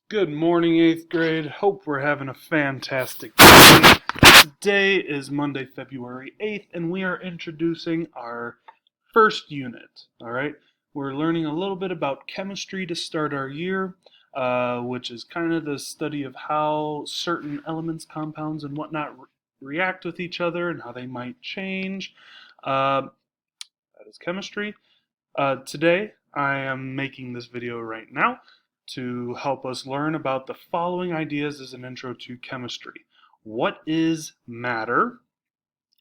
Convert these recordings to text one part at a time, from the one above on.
Good morning, 8th grade. Hope we're having a fantastic day. Today is Monday, February 8th, and we are introducing our first unit. All right, we're learning a little bit about chemistry to start our year, which is kind of the study of how certain elements, compounds, and whatnot react with each other and how they might change. That is chemistry. Today, I am making this video right now to help us learn about the following ideas as an intro to chemistry. What is matter?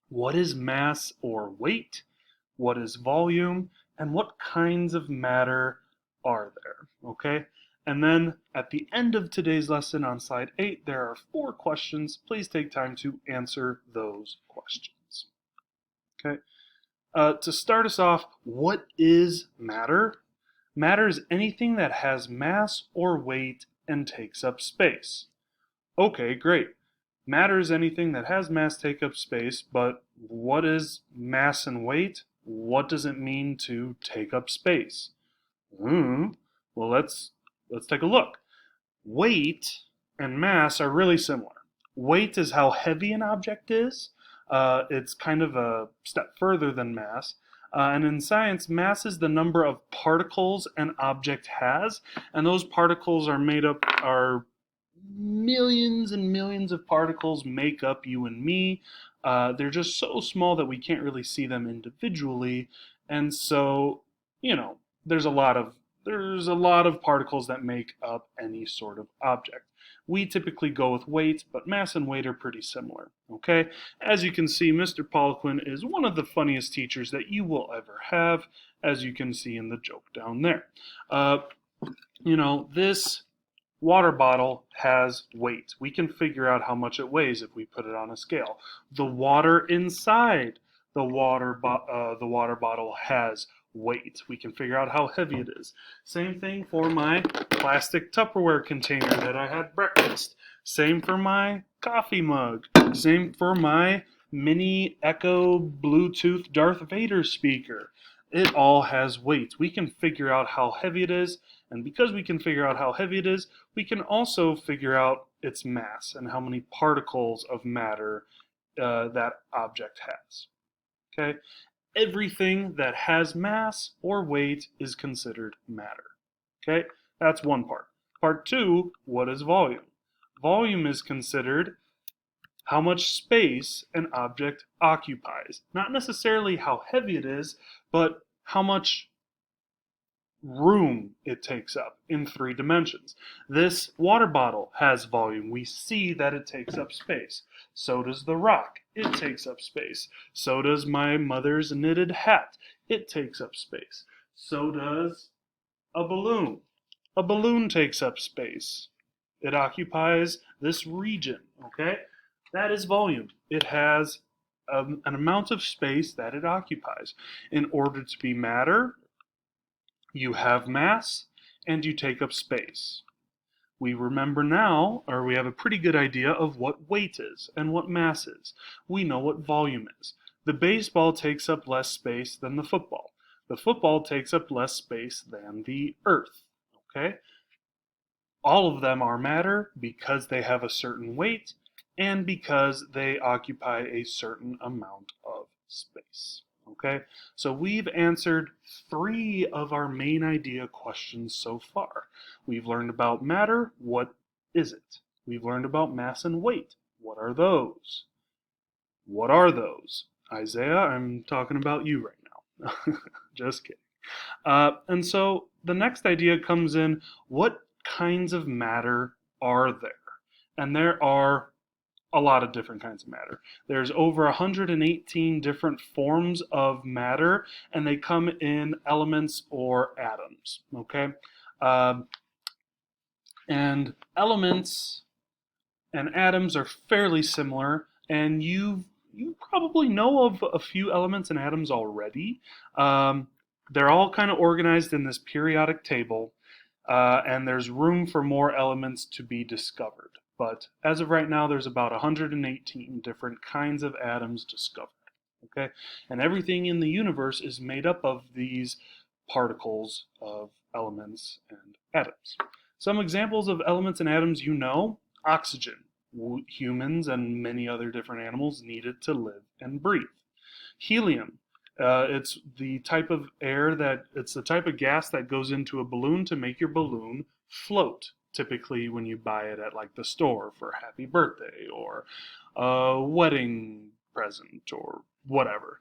What is mass or weight? What is volume? And what kinds of matter are there? Okay? And then at the end of today's lesson on slide 8, there are 4 questions. Please take time to answer those questions. Okay? To start us off, what is matter? Matter is anything that has mass or weight and takes up space. Okay, great. Matter is anything that has mass take up space, but what is mass and weight? What does it mean to take up space? Well, let's take a look. Weight and mass are really similar. Weight is how heavy an object is. It's kind of a step further than mass. And in science, mass is the number of particles an object has, and those particles are millions and millions of particles make up you and me. They're just so small that we can't really see them individually, and so, there's a lot of particles that make up any sort of object. We typically go with weight, but mass and weight are pretty similar. Okay? As you can see, Mr. Poliquin is one of the funniest teachers that you will ever have, as you can see in the joke down there. This water bottle has weight. We can figure out how much it weighs if we put it on a scale. The water inside the water bottle has weight. We can figure out how heavy it is. Same thing for my plastic Tupperware container that I had breakfast. Same for my coffee mug. Same for my mini Echo Bluetooth Darth Vader speaker. It all has weight. We can figure out how heavy it is, and because we can figure out how heavy it is, we can also figure out its mass and how many particles of matter that object has. Okay? Everything that has mass or weight is considered matter. Okay? That's one part. Part 2, what is volume? Volume is considered how much space an object occupies. Not necessarily how heavy it is, but how much room it takes up in 3 dimensions. This water bottle has volume. We see that it takes up space. So does the rock. It takes up space. So does my mother's knitted hat. It takes up space. So does a balloon. A balloon takes up space. It occupies this region, okay? That is volume. It has an amount of space that it occupies. In order to be matter, you have mass and you take up space. We remember now, or we have a pretty good idea of what weight is and what mass is. We know what volume is. The baseball takes up less space than the football. The football takes up less space than the earth. Okay? All of them are matter because they have a certain weight and because they occupy a certain amount of space. Okay, so we've answered 3 of our main idea questions so far. We've learned about matter. What is it? We've learned about mass and weight. What are those? What are those? Isaiah, I'm talking about you right now. Just kidding. And so the next idea comes in, what kinds of matter are there? And there are a lot of different kinds of matter. There's over 118 different forms of matter, and they come in elements or atoms. Okay, and elements and atoms are fairly similar, and you probably know of a few elements and atoms already. They're all kind of organized in this periodic table, and there's room for more elements to be discovered. But as of right now, there's about 118 different kinds of atoms discovered. Okay, and everything in the universe is made up of these particles of elements and atoms. Some examples of elements and atoms you know: oxygen. Humans and many other different animals need it to live and breathe. Helium. It's the type of it's the type of gas that goes into a balloon to make your balloon float. Typically, when you buy it at like the store for a happy birthday or a wedding present or whatever.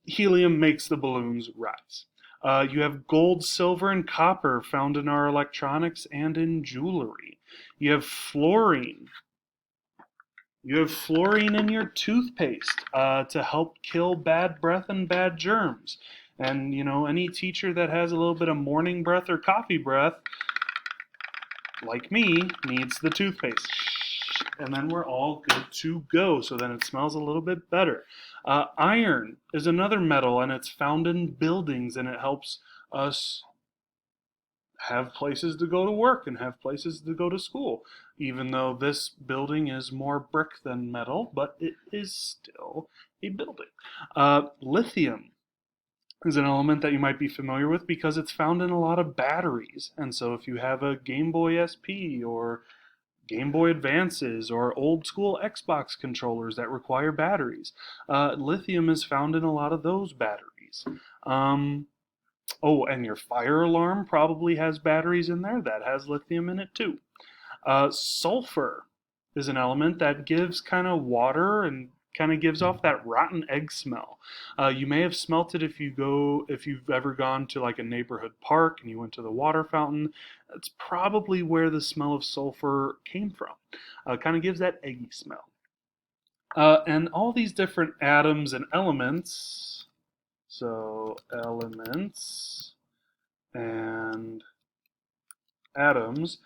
Helium makes the balloons rise. You have gold, silver, and copper found in our electronics and in jewelry. You have fluorine. You have fluorine in your toothpaste to help kill bad breath and bad germs. And, any teacher that has a little bit of morning breath or coffee breath, like me, needs the toothpaste. And then we're all good to go. So then it smells a little bit better. Iron is another metal, and it's found in buildings, and it helps us have places to go to work and have places to go to school. Even though this building is more brick than metal, but it is still a building. Lithium is an element that you might be familiar with because it's found in a lot of batteries. And so if you have a Game Boy SP or Game Boy Advances or old school Xbox controllers that require batteries, lithium is found in a lot of those batteries. Oh, and your fire alarm probably has batteries in there. That has lithium in it too. Sulfur is an element that gives kind of water and kind of gives off that rotten egg smell. You may have smelt it if you've ever gone to like a neighborhood park and you went to the water fountain. That's probably where the smell of sulfur came from. Kind of gives that eggy smell. And all these different atoms and elements. So elements and atoms.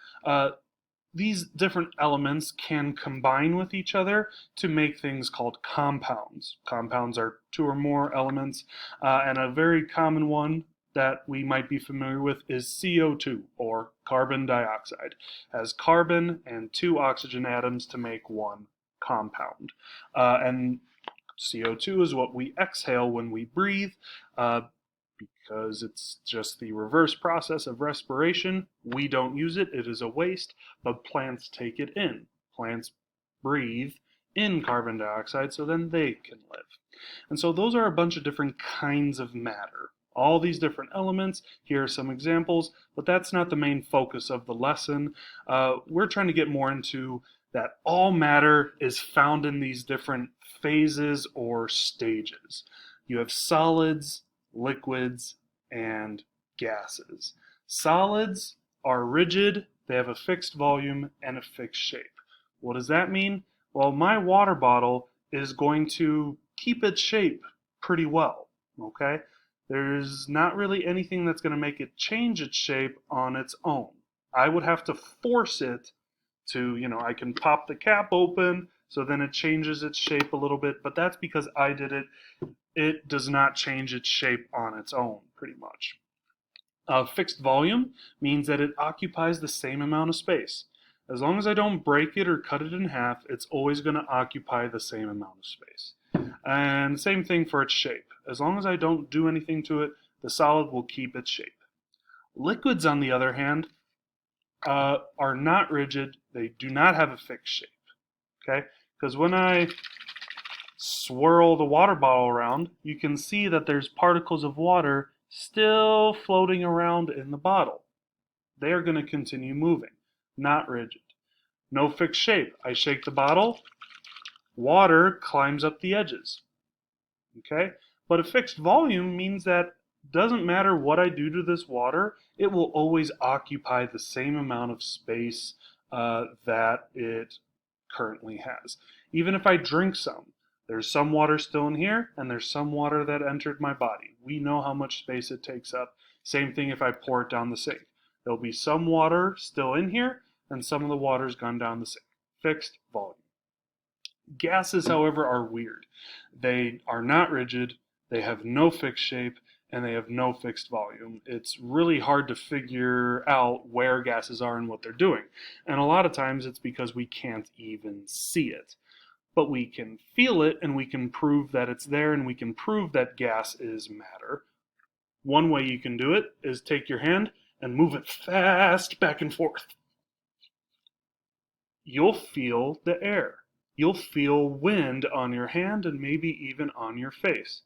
These different elements can combine with each other to make things called compounds. Compounds are two or more elements, and a very common one that we might be familiar with is CO2, or carbon dioxide. It has carbon and two oxygen atoms to make one compound. And CO2 is what we exhale when we breathe. Because it's just the reverse process of respiration. We don't use it, it is a waste, but plants take it in. Plants breathe in carbon dioxide so then they can live. And so those are a bunch of different kinds of matter. All these different elements, here are some examples, but that's not the main focus of the lesson. We're trying to get more into that all matter is found in these different phases or stages. You have solids, liquids, and gases. Solids are rigid, they have a fixed volume and a fixed shape. What does that mean? Well, my water bottle is going to keep its shape pretty well, okay? There's not really anything that's going to make it change its shape on its own. I would have to force it to, I can pop the cap open, so then it changes its shape a little bit, but that's because I did it. It does not change its shape on its own, pretty much. Fixed volume means that it occupies the same amount of space. As long as I don't break it or cut it in half, it's always going to occupy the same amount of space. And same thing for its shape. As long as I don't do anything to it, the solid will keep its shape. Liquids, on the other hand, are not rigid. They do not have a fixed shape. Okay? Because when I swirl the water bottle around, you can see that there's particles of water still floating around in the bottle. They are going to continue moving, not rigid. No fixed shape. I shake the bottle, water climbs up the edges. Okay? But a fixed volume means that doesn't matter what I do to this water, it will always occupy the same amount of space that it currently has. Even if I drink some, there's some water still in here, and there's some water that entered my body. We know how much space it takes up. Same thing if I pour it down the sink. There'll be some water still in here, and some of the water's gone down the sink. Fixed volume. Gases, however, are weird. They are not rigid, they have no fixed shape, and they have no fixed volume. It's really hard to figure out where gases are and what they're doing. And a lot of times it's because we can't even see it. But we can feel it, and we can prove that it's there, and we can prove that gas is matter. One way you can do it is take your hand and move it fast back and forth, you'll feel the air. You'll feel wind on your hand and maybe even on your face.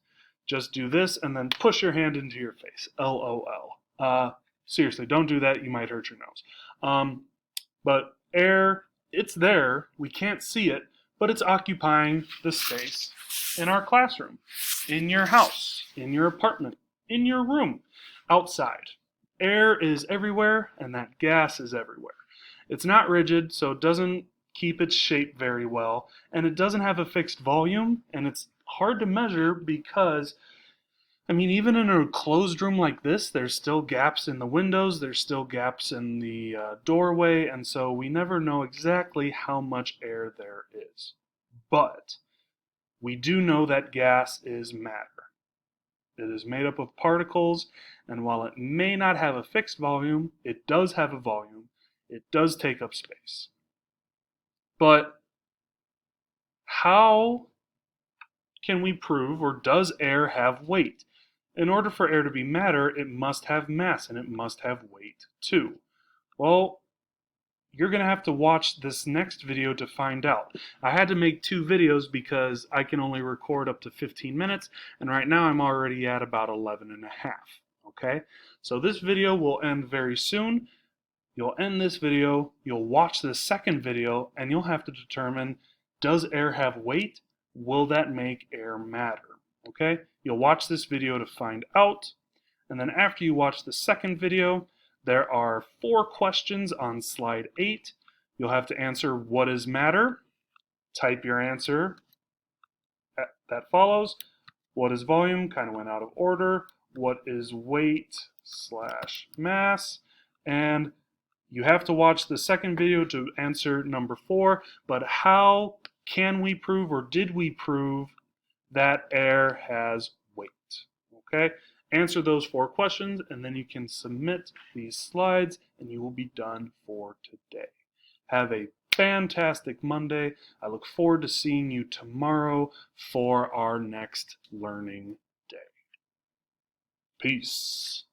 Just do this and then push your hand into your face. LOL. Seriously, don't do that. You might hurt your nose. But air, it's there. We can't see it, but it's occupying the space in our classroom, in your house, in your apartment, in your room, outside. Air is everywhere, and that gas is everywhere. It's not rigid, so it doesn't keep its shape very well, and it doesn't have a fixed volume, and it's hard to measure because, I mean, even in a closed room like this, there's still gaps in the windows, there's still gaps in the doorway, and so we never know exactly how much air there is. But we do know that gas is matter. It is made up of particles, and while it may not have a fixed volume, it does have a volume. It does take up space. But how can we prove, or does air have weight? In order for air to be matter, it must have mass, and it must have weight too. Well, you're going to have to watch this next video to find out. I had to make 2 videos because I can only record up to 15 minutes, and right now I'm already at about 11 and a half. Okay? So this video will end very soon. You'll end this video, you'll watch the second video, and you'll have to determine, does air have weight? Will that make air matter? Okay? You'll watch this video to find out, and then after you watch the second video, there are 4 questions on slide 8. You'll have to answer what is matter, type your answer that follows. What is volume? Kind of went out of order. What is weight / mass? And you have to watch the second video to answer number 4, but how can we prove, or did we prove, that air has weight? Okay? Answer those 4 questions, and then you can submit these slides, and you will be done for today. Have a fantastic Monday. I look forward to seeing you tomorrow for our next learning day. Peace.